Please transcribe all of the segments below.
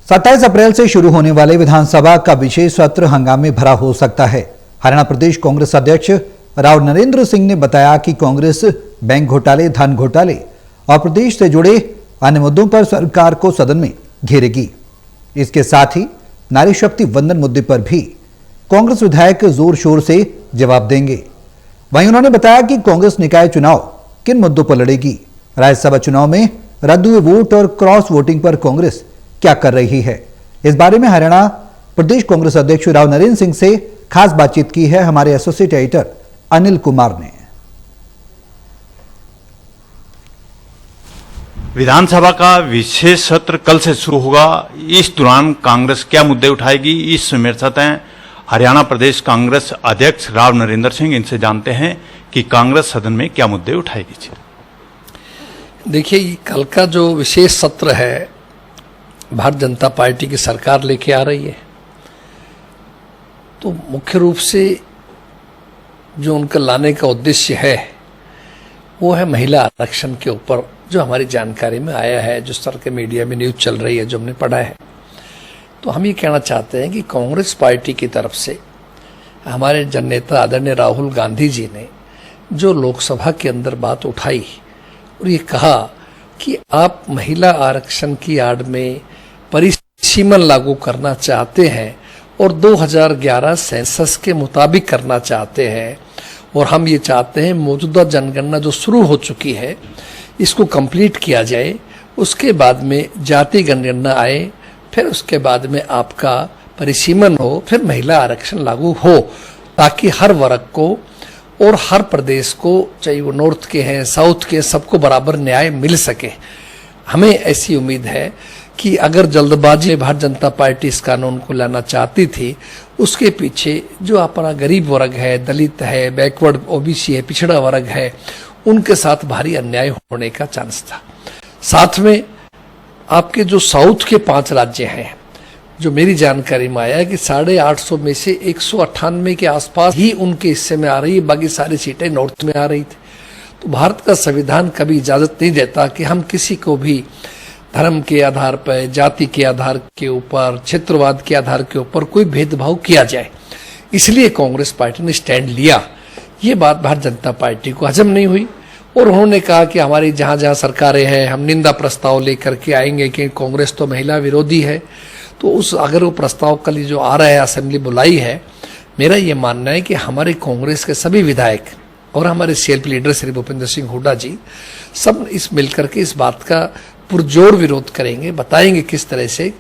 27 अप्रैल से शुरू होने वाले विधानसभा का विशेष सत्र हंगामे भरा हो सकता है। हरियाणा प्रदेश कांग्रेस अध्यक्ष राव नरेंद्र सिंह ने बताया कि कांग्रेस बैंक घोटाले, धन घोटाले और प्रदेश से जुड़े अन्य मुद्दों पर सरकार को सदन में घेरेगी। इसके साथ ही नारी शक्ति वंदन मुद्दे पर भी कांग्रेस विधायक जोर शोर से जवाब देंगे। वहीं उन्होंने बताया कि कांग्रेस निकाय चुनाव किन मुद्दों पर लड़ेगी, राज्यसभा चुनाव में रद्द हुए वोट और क्रॉस वोटिंग पर कांग्रेस क्या कर रही है। इस बारे में हरियाणा प्रदेश कांग्रेस अध्यक्ष राव नरेंद्र सिंह से खास बातचीत की है हमारे एसोसिएट एडिटर अनिल कुमार ने। विधानसभा का विशेष सत्र कल से शुरू होगा। इस दौरान कांग्रेस क्या मुद्दे उठाएगी, इस मेरे साथ हैं हरियाणा प्रदेश कांग्रेस अध्यक्ष राव नरेंद्र सिंह। इनसे जानते हैं कि कांग्रेस सदन में क्या मुद्दे उठाएगी। देखिए, कल का जो विशेष सत्र है भारतीय जनता पार्टी की सरकार लेके आ रही है, तो मुख्य रूप से जो उनका लाने का उद्देश्य है वो है महिला आरक्षण के ऊपर, जो हमारी जानकारी में आया है, जो स्तर के मीडिया में न्यूज चल रही है, जो हमने पढ़ा है। तो हम ये कहना चाहते हैं कि कांग्रेस पार्टी की तरफ से हमारे जननेता आदरणीय राहुल गांधी जी ने जो लोकसभा के अंदर बात उठाई और ये कहा कि आप महिला आरक्षण की आड़ में परिसीमन लागू करना चाहते हैं और 2011 सेंसस के मुताबिक करना चाहते हैं, और हम ये चाहते हैं मौजूदा जनगणना जो शुरू हो चुकी है इसको कंप्लीट किया जाए, उसके बाद में जाति जनगणना आए, फिर उसके बाद में आपका परिसीमन हो, फिर महिला आरक्षण लागू हो, ताकि हर वर्ग को और हर प्रदेश को, चाहे वो नॉर्थ के हैं, साउथ के, सबको बराबर न्याय मिल सके। हमें ऐसी उम्मीद है कि अगर जल्दबाजी में भारतीय जनता पार्टी इस कानून को लाना चाहती थी, उसके पीछे जो अपना गरीब वर्ग है, दलित है, बैकवर्ड ओबीसी है, पिछड़ा वर्ग है, उनके साथ भारी अन्याय होने का चांस था। साथ में आपके जो साउथ के 5 राज्य हैं, जो मेरी जानकारी में आया है कि 850 में से 198 के आसपास ही उनके हिस्से में आ रही है, बाकी सारी सीटें नॉर्थ में आ रही थी। तो भारत का संविधान कभी इजाजत नहीं देता कि हम किसी को भी धर्म के आधार पर, जाति के आधार के ऊपर, क्षेत्रवाद के आधार के ऊपर कोई भेदभाव किया जाए। इसलिए कांग्रेस पार्टी ने स्टैंड लिया। ये बात भारतीय जनता पार्टी को हजम नहीं हुई और उन्होंने कहा कि हमारी जहां जहां सरकारें हैं हम निंदा प्रस्ताव लेकर के आएंगे कि कांग्रेस तो महिला विरोधी है। तो उस अगर वो प्रस्ताव कल जो आ रहा है, असेंबली बुलाई है, मेरा ये मानना है कि हमारे कांग्रेस के सभी विधायक और हमारे सीएलपी लीडर श्री भूपेंद्र सिंह हुड्डा जी सब इस मिलकर के इस बात का पुरजोर विरोध करेंगे, बताएंगे किस तरह से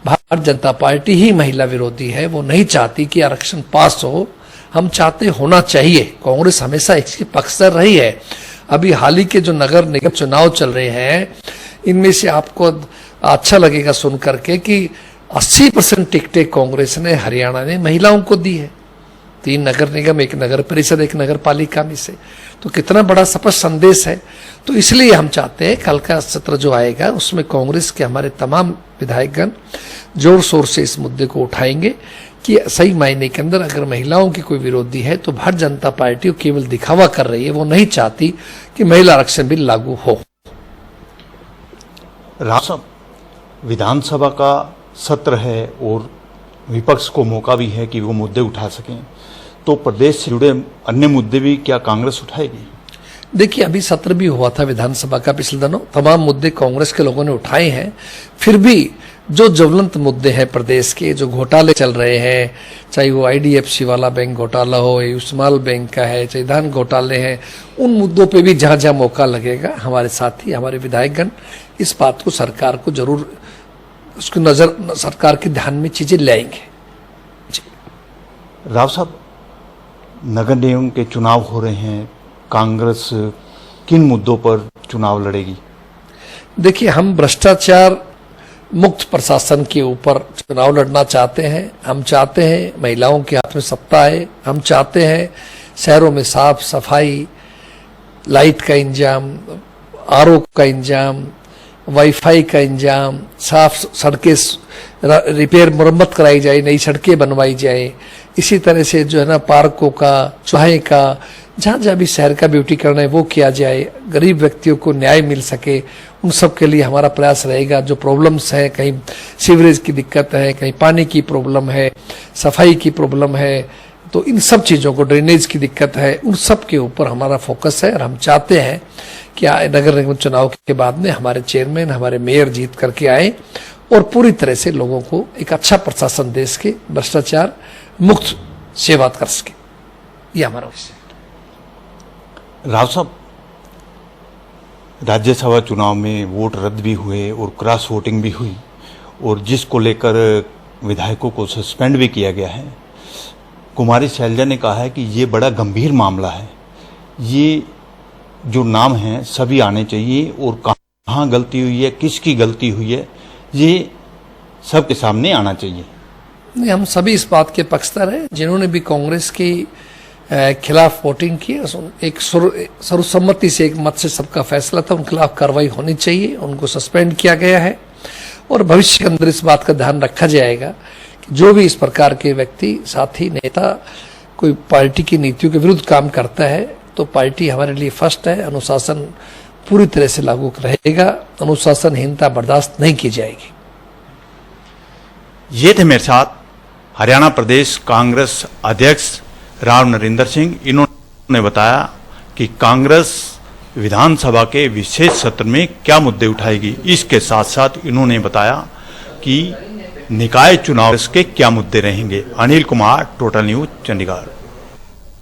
भारतीय जनता पार्टी ही महिला विरोधी है। वो नहीं चाहती कि आरक्षण पास हो, हम चाहते होना चाहिए। कांग्रेस हमेशा इसके पक्षधर रही है। अभी हाल ही के जो नगर निगम चुनाव चल रहे हैं, इनमें से आपको अच्छा लगेगा सुन करके कि 80% टिकटें कांग्रेस ने हरियाणा ने महिलाओं को दी है। 3 नगर निगम, 1 नगर परिषद, 1 नगर पालिका में से। तो कितना बड़ा स्पष्ट संदेश है। तो इसलिए हम चाहते हैं कल का सत्र जो आएगा उसमें कांग्रेस के हमारे तमाम विधायकगण जोर शोर से इस मुद्दे को उठाएंगे कि सही मायने के अंदर अगर महिलाओं की कोई विरोधी है तो भारतीय जनता पार्टी केवल दिखावा कर रही है। वो नहीं चाहती कि महिला आरक्षण बिल लागू हो। विधानसभा का सत्र है और विपक्ष को मौका भी है कि वो मुद्दे उठा सकें, तो प्रदेश से जुड़े अन्य मुद्दे भी क्या कांग्रेस उठाएगी? देखिए, अभी सत्र भी हुआ था विधानसभा का पिछले दिनों, तमाम मुद्दे कांग्रेस के लोगों ने उठाए हैं। फिर भी जो ज्वलंत मुद्दे हैं प्रदेश के, जो घोटाले चल रहे हैं, चाहे वो आईडीएफसी वाला बैंक घोटाला हो, स्मॉल बैंक का है, चाहे धन घोटाले हैं, उन मुद्दों पे भी जहां जहां मौका लगेगा हमारे साथी, हमारे विधायकगण इस बात को सरकार को जरूर उसकी नजर, सरकार के ध्यान में चीजें लाएंगे। राव साहब, नगर निगम के चुनाव हो रहे हैं, कांग्रेस किन मुद्दों पर चुनाव लड़ेगी? देखिए, हम भ्रष्टाचार मुक्त प्रशासन के ऊपर चुनाव लड़ना चाहते हैं। हम चाहते हैं महिलाओं के हाथ में सत्ता है। हम चाहते हैं शहरों में साफ सफाई, लाइट का इंतजाम, आरओ का इंतजाम, वाईफाई का इंतजाम, साफ सड़कें रिपेयर मरम्मत कराई जाए, नई सड़कें बनवाई जाए। इसी तरह से जो है ना, पार्कों का, चौहे का, जहां जहां भी शहर का ब्यूटीकरण है वो किया जाए, गरीब व्यक्तियों को न्याय मिल सके, उन सब के लिए हमारा प्रयास रहेगा। जो प्रॉब्लम्स है, कहीं सीवरेज की दिक्कत है, कहीं पानी की प्रॉब्लम है, सफाई की प्रॉब्लम है, तो इन सब चीजों को, ड्रेनेज की दिक्कत है, उन सब के ऊपर हमारा फोकस है। और हम चाहते हैं कि नगर निगम चुनाव के बाद में हमारे चेयरमैन, हमारे मेयर जीत करके आए और पूरी तरह से लोगों को एक अच्छा प्रशासन देश के भ्रष्टाचार मुक्त सेवा कर सके, ये हमारा उद्देश्य है। राव साहब, राज्यसभा चुनाव में वोट रद्द भी हुए और क्रॉस वोटिंग भी हुई, और जिसको लेकर विधायकों को सस्पेंड भी किया गया है। कुमारी शैलजा ने कहा है कि ये बड़ा गंभीर मामला है, ये जो नाम हैं सभी आने चाहिए, और कहाँ गलती हुई है, किसकी गलती हुई है, ये सबके सामने आना चाहिए। नहीं, हम सभी इस बात के पक्षधर हैं। जिन्होंने भी कांग्रेस के खिलाफ वोटिंग की, एक सर्वसम्मति से, एक मत से सबका फैसला था, उनके खिलाफ कार्रवाई होनी चाहिए। उनको सस्पेंड किया गया है और भविष्य के अंदर इस बात का ध्यान रखा जाएगा कि जो भी इस प्रकार के व्यक्ति, साथी, नेता कोई पार्टी की नीतियों के विरुद्ध काम करता है तो पार्टी हमारे लिए फर्स्ट है। अनुशासन पूरी तरह से लागू रहेगा, अनुशासनहीनता बर्दाश्त नहीं की जाएगी। ये थे मेरे साथ हरियाणा प्रदेश कांग्रेस अध्यक्ष राव नरेंद्र सिंह। इन्होंने बताया कि कांग्रेस विधानसभा के विशेष सत्र में क्या मुद्दे उठाएगी। इसके साथ साथ इन्होंने बताया कि निकाय चुनाव के क्या मुद्दे रहेंगे। Anil Kumar, total news, Chandigarh.